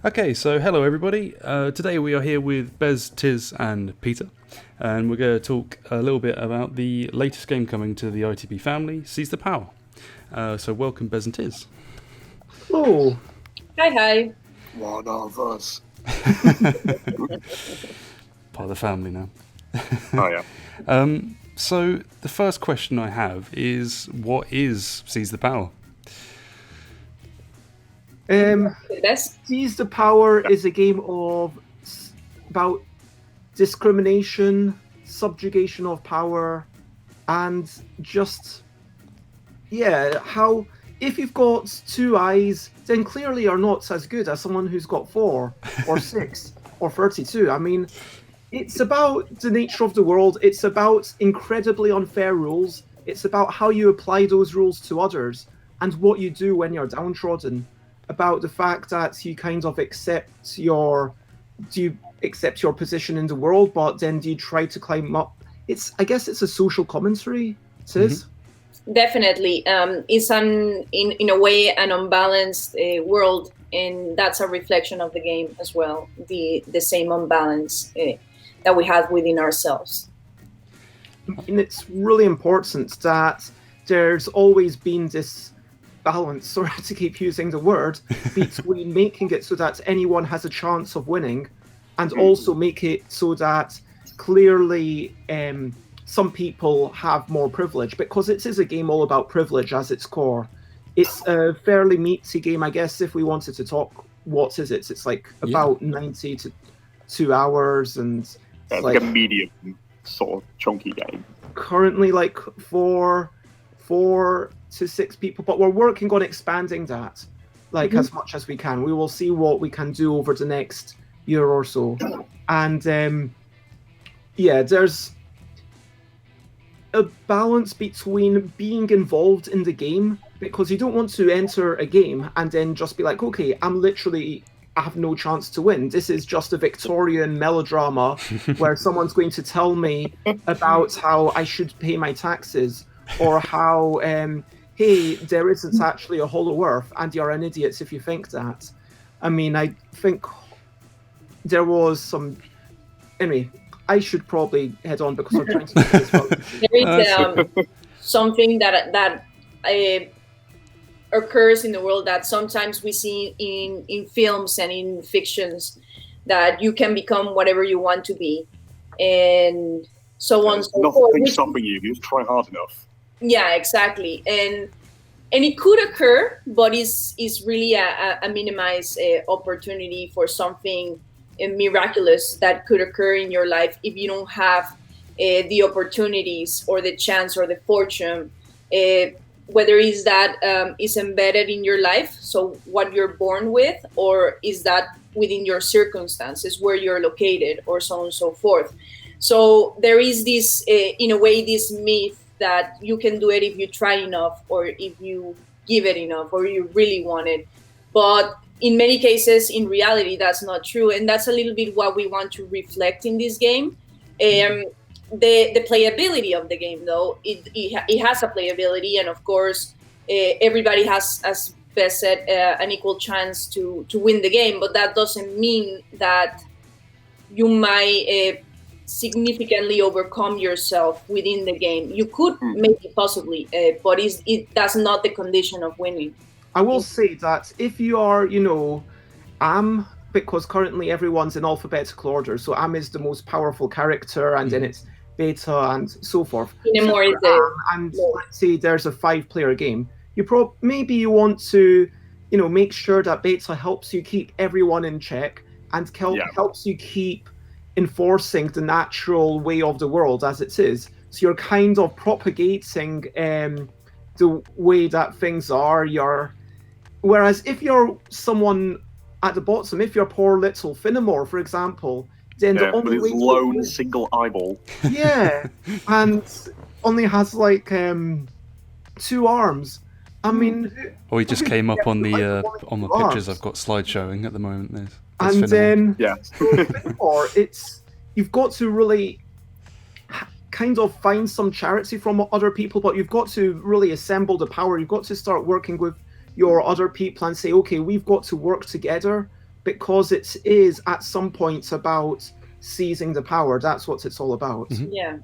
Okay, so hello everybody. Today we are here with Bez, Tiz, and Peter, and we're going to talk a little bit about the latest game coming to the ITB family, Seize the Power. So welcome, Bez and Tiz. Oh, Hi. One of us. Part of the family now. Oh yeah. So the first question I have is, what is Seize the Power? Seize the Power is a game about discrimination, subjugation of power, and just how if you've got 2 eyes, then clearly you're not as good as someone who's got 4 or 6 or 32. I mean, it's about the nature of the world. It's about incredibly unfair rules. It's about how you apply those rules to others and what you do when you're downtrodden. About the fact that you kind of accept your position in the world, but then do you try to climb up? I guess it's a social commentary. It is. Definitely. It's in a way an unbalanced world, and that's a reflection of the game as well. The same unbalance that we have within ourselves. And it's really important that there's always been this balance, sorry to keep using the word, between making it so that anyone has a chance of winning and also make it so that clearly some people have more privilege, because it is a game all about privilege as its core. It's a fairly meaty game, I guess. If we wanted to talk, what is it? It's like about 90 to 2 hours, and it's like a medium sort of chunky game. Currently like 4 to 6 people, but we're working on expanding that as much as we can. We will see what we can do over the next year or so. And there's a balance between being involved in the game, because you don't want to enter a game and then just be like, okay, I have no chance to win. This is just a Victorian melodrama where someone's going to tell me about how I should pay my taxes, or how hey, there isn't actually a hollow earth, and you're an idiot if you think that. I mean, I think there was some... Anyway, I should probably head on because I'm trying to do this well. There is something that occurs in the world that sometimes we see in films and in fictions, that you can become whatever you want to be, and so on and so forth. Nothing stopping you. You just try hard enough. Yeah, exactly, and it could occur, but is really a minimized opportunity for something miraculous that could occur in your life if you don't have the opportunities or the chance or the fortune, whether is that is embedded in your life, so what you're born with, or is that within your circumstances where you're located, or so on and so forth. So there is this, in a way, this myth that you can do it if you try enough, or if you give it enough, or you really want it. But in many cases, in reality, that's not true. And that's a little bit what we want to reflect in this game. The playability of the game, though, it has a playability. And of course, everybody has, as Beth said, an equal chance to win the game. But that doesn't mean that you might significantly overcome yourself within the game. You could maybe possibly, but that's not the condition of winning. I will say that if you are, Am, because currently everyone's in alphabetical order, so Am is the most powerful character, and then it's Beta and so forth. And let's say there's a 5-player game. Maybe you want to, make sure that Beta helps you keep everyone in check and helps you keep enforcing the natural way of the world as it is. So you're kind of propagating the way that things are. Whereas if you're someone at the bottom, if you're poor little Finnemore, for example, then the only way lone single eyeball. Yeah, and only has 2 arms. I mean, Or he just came up on the pictures I've got slide showing at the moment. There's and then Finnemore, you've got to really kind of find some charity from other people, but you've got to really assemble the power. You've got to start working with your other people and say, okay, we've got to work together because it is at some point about seizing the power. That's what it's all about. Yeah.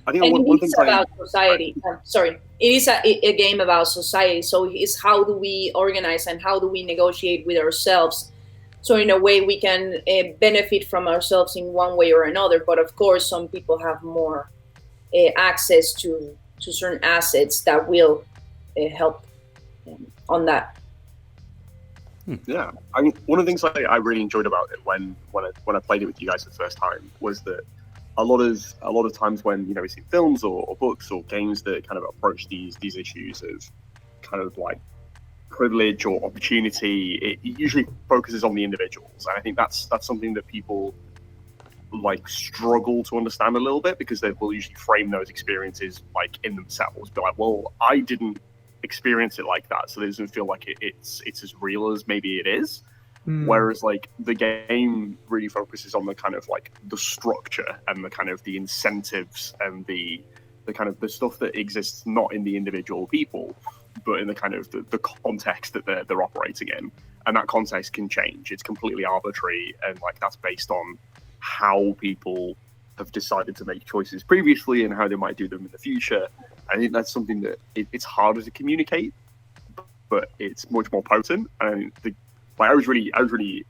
I think And one it is thing about society. Sorry, it is a game about society. So it's how do we organize and how do we negotiate with ourselves. So in a way, we can benefit from ourselves in one way or another. But of course, some people have more access to certain assets that will help on that. Yeah, I mean, one of the things I really enjoyed about it when I played it with you guys the first time was that a lot of times when we see films or books or games that kind of approach these issues of kind of like privilege or opportunity, it usually focuses on the individuals, and I think that's something that people like struggle to understand a little bit, because they will usually frame those experiences like in themselves, be like, well, I didn't experience it like that, so it doesn't feel like it's as real as maybe it is. Whereas like the game really focuses on the kind of like the structure and the kind of the incentives and the kind of the stuff that exists not in the individual people, but in the kind of the context that they're operating in. And that context can change. It's completely arbitrary, and like that's based on how people have decided to make choices previously and how they might do them in the future. I think that's something that it's harder to communicate, but it's much more potent. And I was really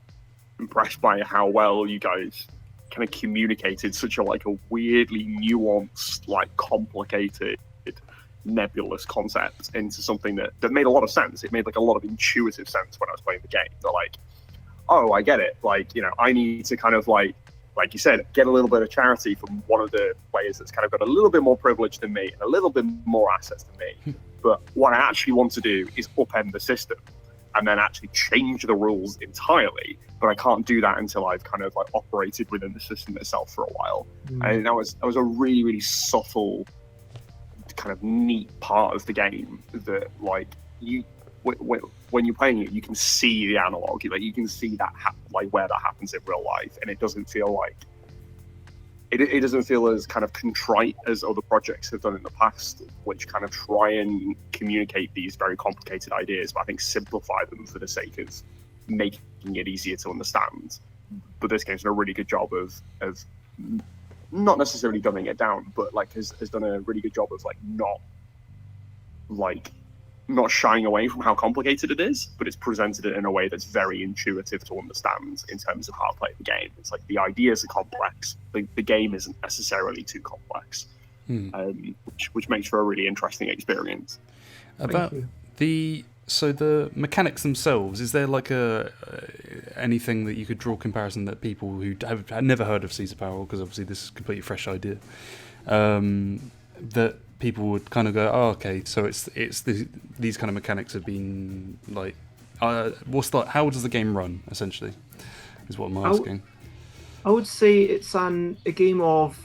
impressed by how well you guys kind of communicated such a weirdly nuanced, like complicated, nebulous concept into something that made a lot of sense. It made like a lot of intuitive sense when I was playing the game. They're like, oh, I get it. Like, I need to kind of like you said, get a little bit of charity from one of the players that's kind of got a little bit more privilege than me and a little bit more assets than me. But what I actually want to do is upend the system and then actually change the rules entirely. But I can't do that until I've kind of like operated within the system itself for a while. And that was a really, really subtle, kind of neat part of the game that like when you're playing it, you can see the analog, like you can see that where that happens in real life, and it doesn't feel like it doesn't feel as kind of contrite as other projects have done in the past, which kind of try and communicate these very complicated ideas, but I think simplify them for the sake of making it easier to understand. But this game's done a really good job of not necessarily dumbing it down, but like has done a really good job of not shying away from how complicated it is, but it's presented it in a way that's very intuitive to understand in terms of how to play the game. It's like the ideas are complex, the game isn't necessarily too complex, which makes for a really interesting experience. About the mechanics themselves, is there like anything that you could draw comparison that people who have never heard of Sieze Power, because obviously this is a completely fresh idea, that people would kind of go, oh, okay, so it's these kind of mechanics have been like, how does the game run, essentially, is what I'm asking. I would say it's a game of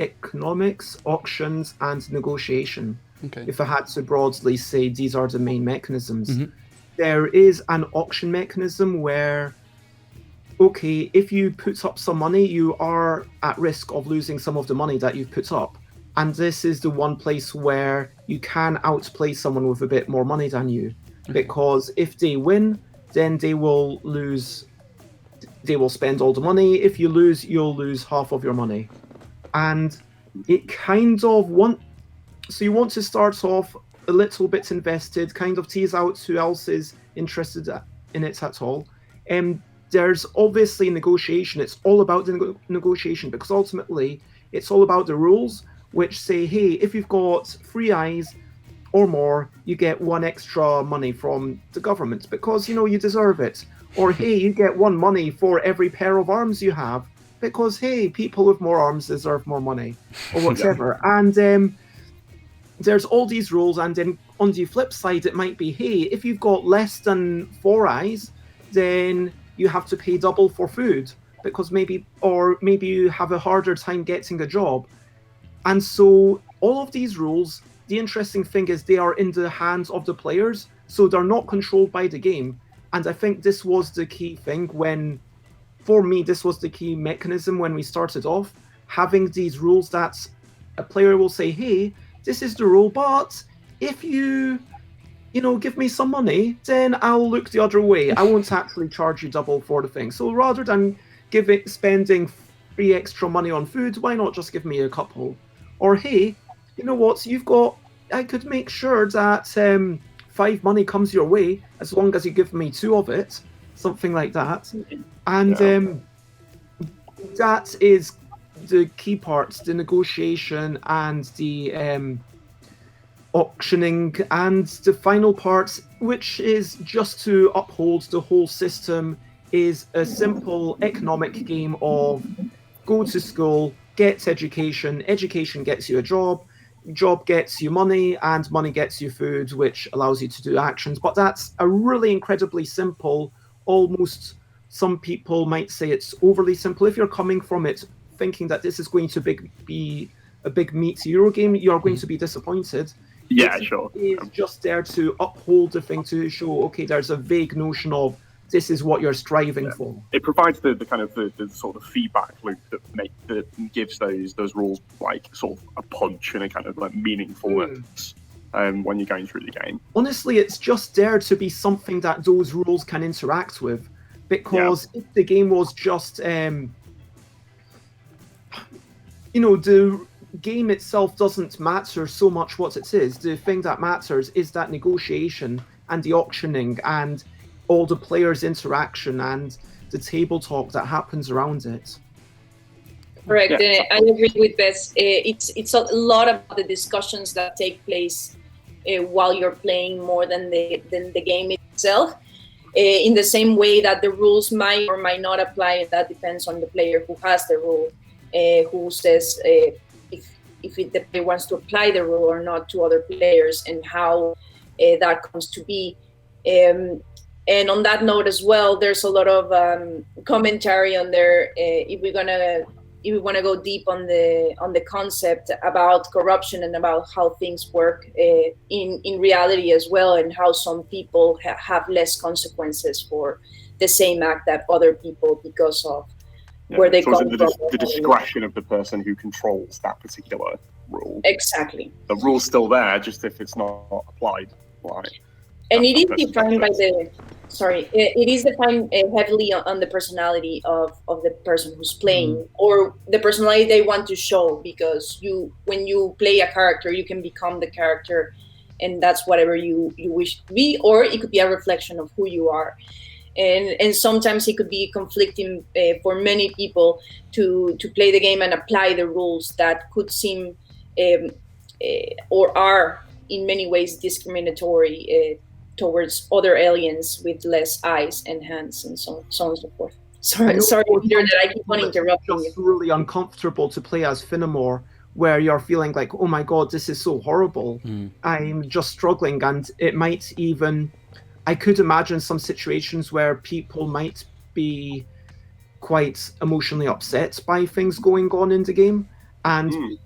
economics, auctions, and negotiation. Okay. If I had to broadly say these are the main mechanisms. There is an auction mechanism where, okay, if you put up some money, you are at risk of losing some of the money that you've put up. And this is the one place where you can outplay someone with a bit more money than you. Because if they win, then they will lose, they will spend all the money. If you lose, you'll lose half of your money. And it kind of so you want to start off a little bit invested, kind of tease out who else is interested in it at all. There's obviously negotiation. It's all about the negotiation, because ultimately it's all about the rules, which say, hey, if you've got 3 eyes or more, you get 1 extra money from the government because, you deserve it. Or, hey, you get 1 money for every pair of arms you have because, hey, people with more arms deserve more money, or whatever. And there's all these rules, and then on the flip side, it might be, hey, if you've got less than 4 eyes, then you have to pay double for food because maybe you have a harder time getting a job. And so all of these rules, the interesting thing is they are in the hands of the players, so they're not controlled by the game. And I think this was the key thing for me, this was the key mechanism when we started off, having these rules that a player will say, hey, this is the rule, but if you give me some money, then I'll look the other way. I won't actually charge you double for the thing. So rather than spending free extra money on food, why not just give me a couple? Or hey, you know what? I could make sure that 5 money comes your way as long as you give me 2 of it, something like that. And that is the key parts: the negotiation and the auctioning, and the final part, which is just to uphold the whole system, is a simple economic game of go to school, get education gets you a job gets you money, and money gets you food, which allows you to do actions. But that's a really incredibly simple, almost, some people might say it's overly simple. If you're coming from it thinking that this is going to be a big meat Euro game, you're going to be disappointed. Yeah, sure. It's just there to uphold the thing, to show, okay, there's a vague notion of this is what you're striving for. It provides the kind of the sort of feedback loop that gives those rules like sort of a punch and a kind of like meaningfulness when you're going through the game. Honestly, it's just there to be something that those rules can interact with, because if the game was just the game itself doesn't matter so much what it is. The thing that matters is that negotiation and the auctioning and all the players' interaction and the table talk that happens around it. Correct. I agree with Bez. It's a lot about the discussions that take place while you're playing more than the game itself. In the same way that the rules might or might not apply, that depends on the player who has the rule, who says if the player wants to apply the rule or not to other players, and how that comes to be. And on that note as well, there's a lot of commentary on there. If we want to go deep on the concept about corruption and about how things work in reality as well, and how some people have less consequences for the same act that other people, because of where they come from. The discretion of the person who controls that particular rule. Exactly. The rule's still there, just if it's not applied. Right. And it is defined by it is defined heavily on the personality of the person who's playing, or the personality they want to show, because when you play a character, you can become the character, and that's whatever you wish to be, or it could be a reflection of who you are. And sometimes it could be conflicting for many people to play the game and apply the rules that could seem or are in many ways discriminatory towards other aliens with less eyes and hands and so on and so forth. Sorry, Peter, that I keep on interrupting you. It's really uncomfortable to play as Finnemore, where you're feeling like, oh my god, this is so horrible. I'm just struggling, and it might even... I could imagine some situations where people might be quite emotionally upset by things going on in the game. And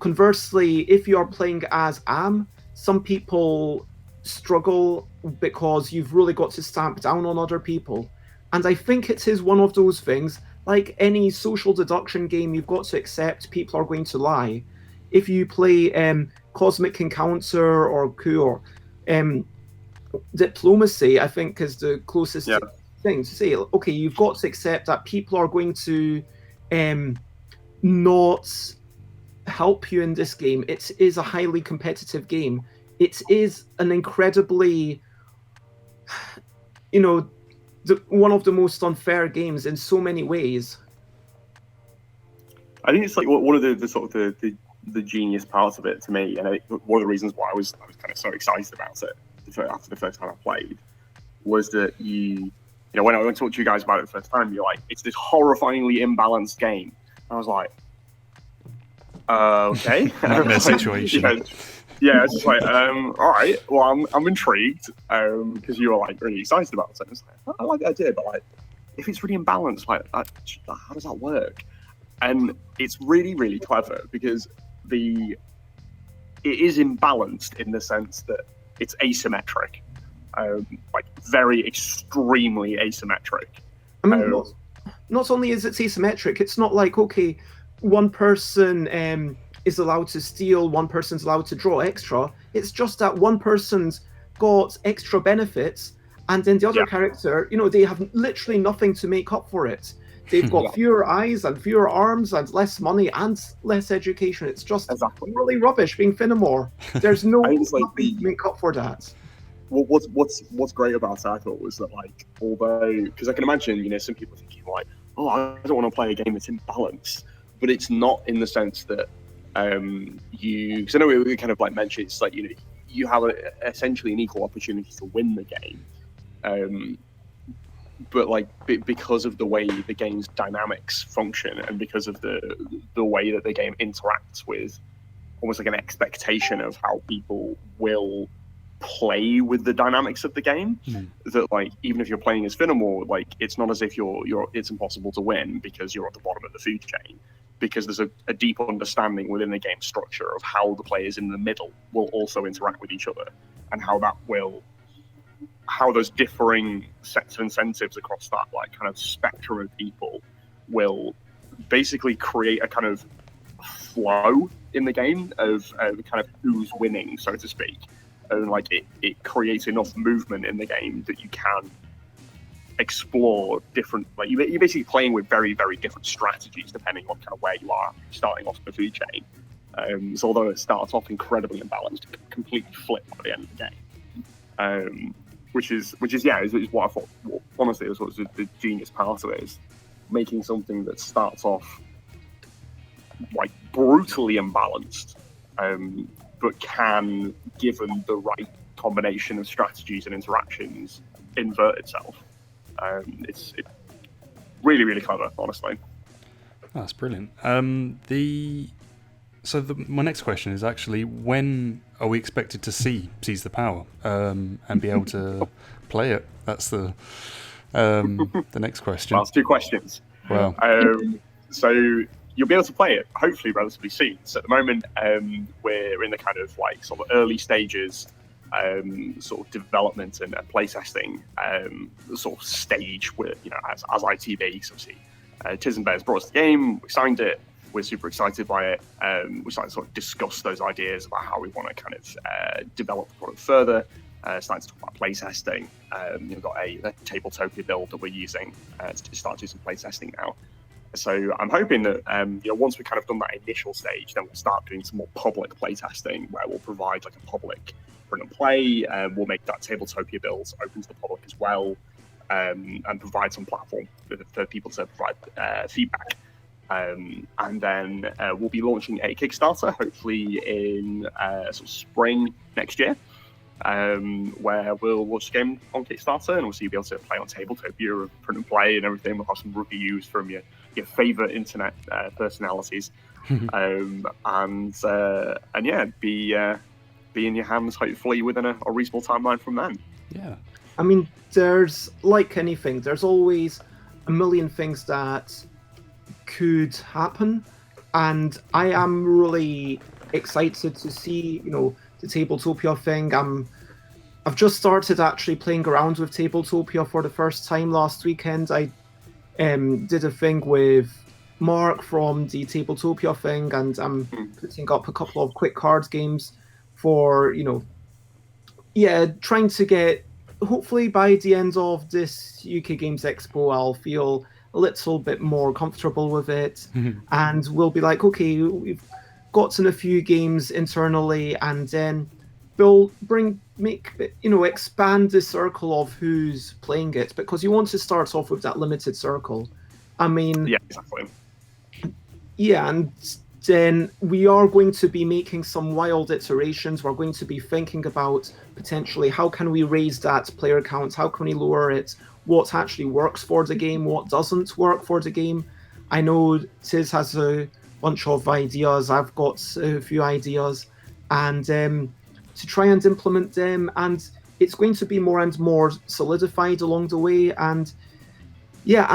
conversely, if you're playing as Am, some people struggle because you've really got to stamp down on other people. And I think it is one of those things, like any social deduction game, you've got to accept people are going to lie. If you play Cosmic Encounter or Coup or Diplomacy, I think is the closest thing to say. Okay, you've got to accept that people are going to not help you in this game. It is a highly competitive game. It is an incredibly, one of the most unfair games in so many ways. I think it's like one of the sort of the genius parts of it to me, and one of the reasons why I was kind of so excited about it after the first time I played, was that when I talked to you guys about it the first time, you're like, it's this horrifyingly imbalanced game. And I was like, okay. Nightmare situation. Yeah, it's just like, all right, well, I'm intrigued because you were like really excited about it. It's like, I like the idea, but like, if it's really imbalanced, like, how does that work? And it's really, really clever because it is imbalanced in the sense that it's asymmetric, like very extremely asymmetric. I mean, not only is it asymmetric, it's not like, okay, one person is allowed to steal, one person's allowed to draw extra. It's just that one person's got extra benefits, and then the other Yeah. character, they have literally nothing to make up for it. They've got fewer eyes and fewer arms and less money and less education. It's just Exactly. really rubbish being Finnemore. There's no I think it's like nothing to make up for that. What's great about it, I thought, was that, like, although, because I can imagine, some people thinking like, oh, I don't want to play a game that's imbalanced, but it's not in the sense that because I know we kind of like mentioned, it's like, you have essentially an equal opportunity to win the game, but like because of the way the game's dynamics function, and because of the way that the game interacts with almost like an expectation of how people will play with the dynamics of the game, that, like, even if you're playing as Finnemore, like, it's not as if it's impossible to win because you're at the bottom of the food chain, because there's a deep understanding within the game structure of how the players in the middle will also interact with each other, and how those differing sets of incentives across that, like, kind of spectrum of people will basically create a kind of flow in the game of kind of who's winning, so to speak. And, like, it creates enough movement in the game that you can explore different, like, you're basically playing with very, very different strategies depending on kind of where you are starting off the food chain. So although it starts off incredibly imbalanced, it can completely flip by the end of the game. Which is what I thought. Well, honestly, was the genius part of it, is making something that starts off like brutally imbalanced, but can, given the right combination of strategies and interactions, invert itself. It's really, really clever, honestly. Oh, that's brilliant. My next question is actually, when are we expected to see Seize the Power and be able to play it? That's the next question. Well, it's two questions. Wow. So you'll be able to play it hopefully relatively soon. So at the moment, we're in the kind of like sort of early stages, sort of development and playtesting sort of stage with, as ITV. So obviously, Tiz and Bez brought us the game. We signed it. We're super excited by it. We started to sort of discuss those ideas about how we want to kind of develop the product further. Starting to talk about playtesting. We've got a Tabletopia build that we're using to start doing some playtesting now. So I'm hoping that once we've kind of done that initial stage, then we'll start doing some more public playtesting where we'll provide like a public print and play. We'll make that Tabletopia build open to the public as well, and provide some platform for people to provide feedback. And then we'll be launching a Kickstarter, hopefully in sort of spring next year, where we'll launch the game on Kickstarter, and obviously you'll be able to play on Tabletopia, print and play and everything. We'll have some reviews from your favourite internet personalities, and be in your hands hopefully within a reasonable timeline from then. Yeah. I mean, there's, like anything, there's always a million things that could happen, and I am really excited to see, the Tabletopia thing. I've just started actually playing around with Tabletopia for the first time last weekend. I did a thing with Mark from the Tabletopia thing, and I'm putting up a couple of quick cards games for, trying to get, hopefully by the end of this UK Games Expo, I'll feel a little bit more comfortable with it, and we'll be like, okay, we've gotten a few games internally, and then we'll expand the circle of who's playing it, because you want to start off with that limited circle. I mean, yeah, exactly. Yeah, and then we are going to be making some wild iterations. We're going to be thinking about potentially how can we raise that player count, how can we lower it, what actually works for the game, what doesn't work for the game. I know Tiz has a bunch of ideas, I've got a few ideas, and to try and implement them, and it's going to be more and more solidified along the way. And yeah,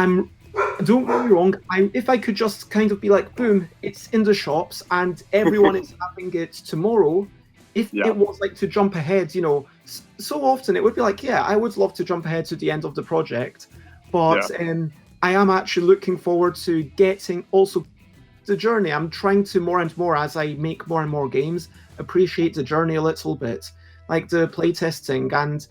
don't get me wrong, if I could just kind of be like, boom, it's in the shops and everyone is having it tomorrow, it was like to jump ahead, so often it would be like, yeah, I would love to jump ahead to the end of the project, but I am actually looking forward to getting also the journey. I'm trying to more and more, as I make more and more games, appreciate the journey a little bit, like the playtesting and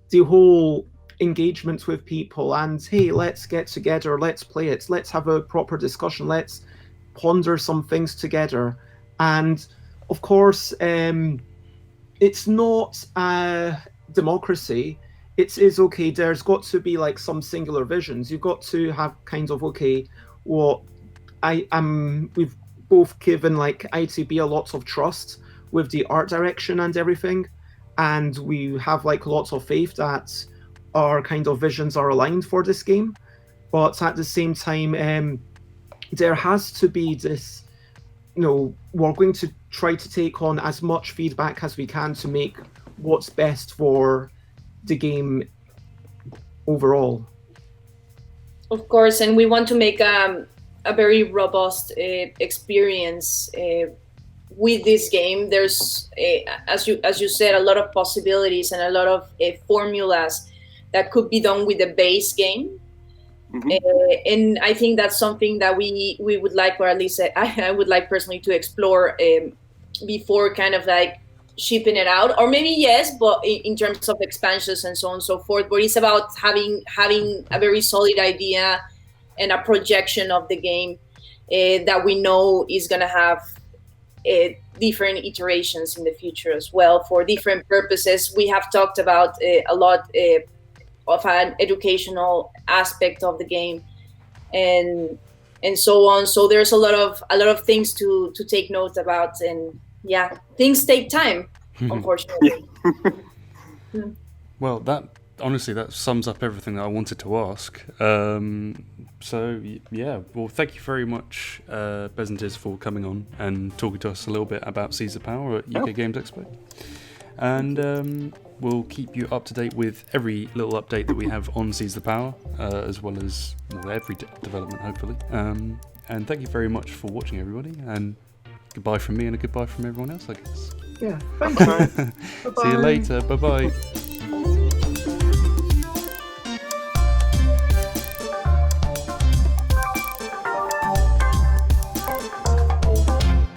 the whole engagement with people, and hey, let's get together, let's play it, let's have a proper discussion, let's ponder some things together. And of course, it's not a democracy. It is okay, there's got to be like some singular visions. You've got to have kind of, okay, what we've both given like ITB a lot of trust with the art direction and everything, and we have like lots of faith that our kind of visions are aligned for this game. But at the same time, there has to be this, we're going to try to take on as much feedback as we can to make what's best for the game overall. Of course, and we want to make a very robust experience with this game. There's, as you said, a lot of possibilities and a lot of formulas that could be done with the base game. And I think that's something that we would like, or at least I would like personally to explore before kind of like shipping it out, or maybe yes, but in terms of expansions and so on and so forth. But it's about having a very solid idea and a projection of the game that we know is going to have different iterations in the future as well for different purposes. We have talked about a lot of an educational aspect of the game, and so on. So there's a lot of things to take note about, and yeah, things take time, unfortunately. Well, that sums up everything that I wanted to ask. So yeah, well, thank you very much, Bez and Tiz, for coming on and talking to us a little bit about Sieze the Power at UK Games Expo. And we'll keep you up to date with every little update that we have on Sieze the Power, as well as every development, hopefully. And thank you very much for watching, everybody. And goodbye from me and a goodbye from everyone else, I guess. Yeah, thank you. See you later. Bye-bye.